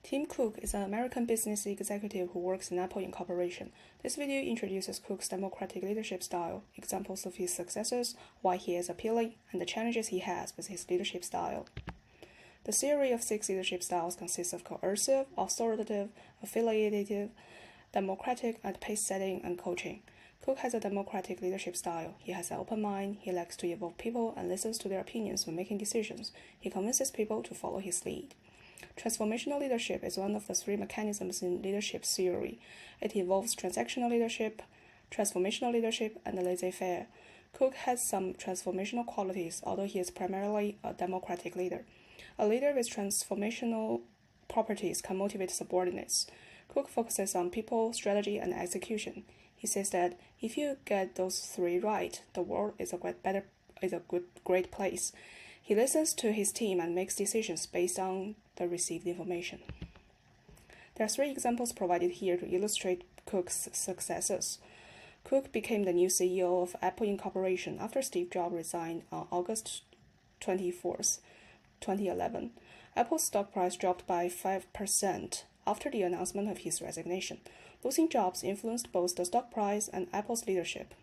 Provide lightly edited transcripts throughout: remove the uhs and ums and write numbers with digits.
Tim Cook is an American business executive who works in Apple Inc. This video introduces Cook's democratic leadership style, examples of his successes, why he is appealing, and the challenges he has with his leadership style. The theory of 6 leadership styles consists of coercive, authoritative, affiliative, democratic, and pace-setting and coaching. Cook has a democratic leadership style. He has an open mind, he likes to involve people and listens to their opinions when making decisions. He convinces people to follow his lead. Transformational leadership is one of the 3 mechanisms in leadership theory. It involves transactional leadership, transformational leadership, and laissez-faire. Cook has some transformational qualities, although he is primarily a democratic leader. A leader with transformational properties can motivate subordinates. Cook focuses on people, strategy, and execution. He says that if you get those 3 right, the world is a great place. He listens to his team and makes decisions based on the received information. There are 3 examples provided here to illustrate Cook's successes. Cook became the new CEO of Apple Inc. after Steve Jobs resigned on August 24, 2011. Apple's stock price dropped by 5% after the announcement of his resignation. Losing Jobs influenced both the stock price and Apple's leadership.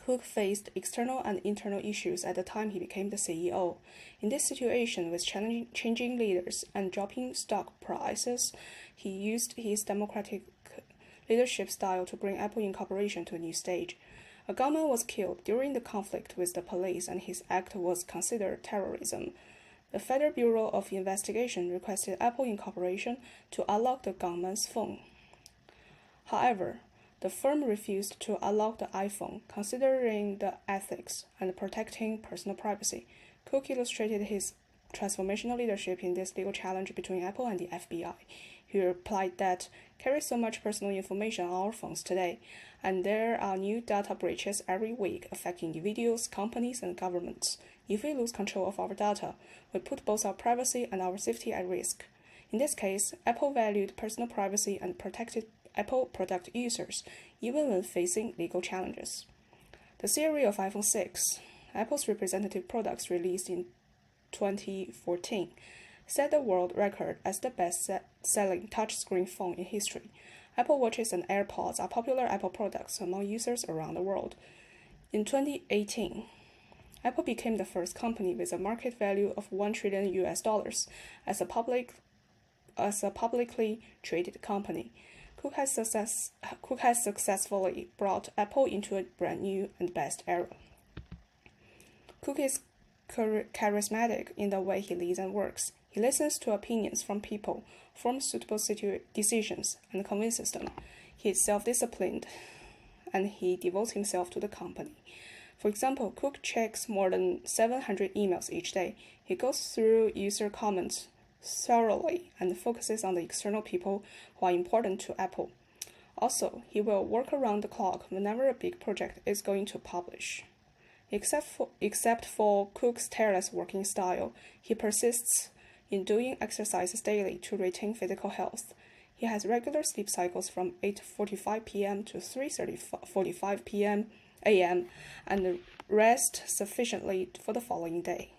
Cook faced external and internal issues at the time he became the CEO. In this situation, with changing leaders and dropping stock prices, he used his democratic leadership style to bring Apple Inc. to a new stage. A gunman was killed during the conflict with the police, and his act was considered terrorism. The Federal Bureau of Investigation requested Apple Inc. to unlock the gunman's phone. However, the firm refused to unlock the iPhone, considering the ethics and protecting personal privacy. Cook illustrated his transformational leadership in this legal challenge between Apple and the FBI. He replied that carry so much personal information on our phones today, and there are new data breaches every week affecting individuals, companies, and governments. If we lose control of our data, we put both our privacy and our safety at risk. In this case, Apple valued personal privacy and protected Apple product users, even when facing legal challenges. The theory of iPhone 6, Apple's representative products released in 2014, set the world record as the best-selling touchscreen phone in history. Apple Watches and AirPods are popular Apple products among users around the world. In 2018, Apple became the first company with a market value of $1 trillion as a publicly traded company. Cook has successfully brought Apple into a brand new and best era. Cook is charismatic in the way he leads and works. He listens to opinions from people, forms suitable decisions, and convinces them. He is self-disciplined, and he devotes himself to the company. For example, Cook checks more than 700 emails each day. He goes through user comments thoroughly and focuses on the external people who are important to Apple. Also, he will work around the clock whenever a big project is going to publish. Except for Cook's tireless working style, he persists in doing exercises daily to retain physical health. He has regular sleep cycles from 8:45 p.m. to 3:45 a.m. and rest sufficiently for the following day.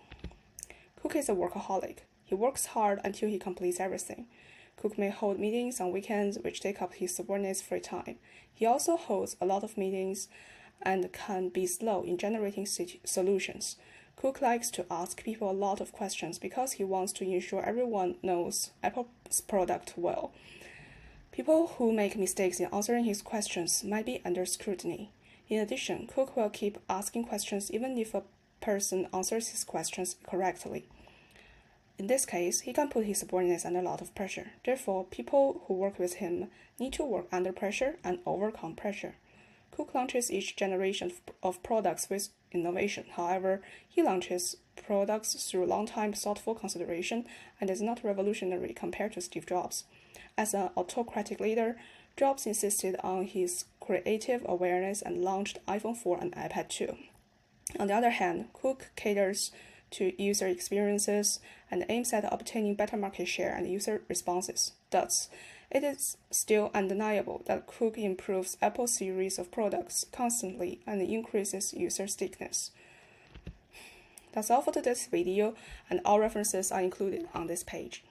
Cook is a workaholic. He works hard until he completes everything. Cook may hold meetings on weekends, which take up his subordinates' free time. He also holds a lot of meetings and can be slow in generating solutions. Cook likes to ask people a lot of questions because he wants to ensure everyone knows Apple's product well. People who make mistakes in answering his questions might be under scrutiny. In addition, Cook will keep asking questions even if a person answers his questions correctly. In this case, he can put his subordinates under a lot of pressure. Therefore, people who work with him need to work under pressure and overcome pressure. Cook launches each generation of products with innovation. However, he launches products through long-time thoughtful consideration and is not revolutionary compared to Steve Jobs. As an autocratic leader, Jobs insisted on his creative awareness and launched iPhone 4 and iPad 2. On the other hand, Cook caters to user experiences and aims at obtaining better market share and user responses. Thus, it is still undeniable that Cook improves Apple's series of products constantly and increases user stickiness. That's all for today's video, and all references are included on this page.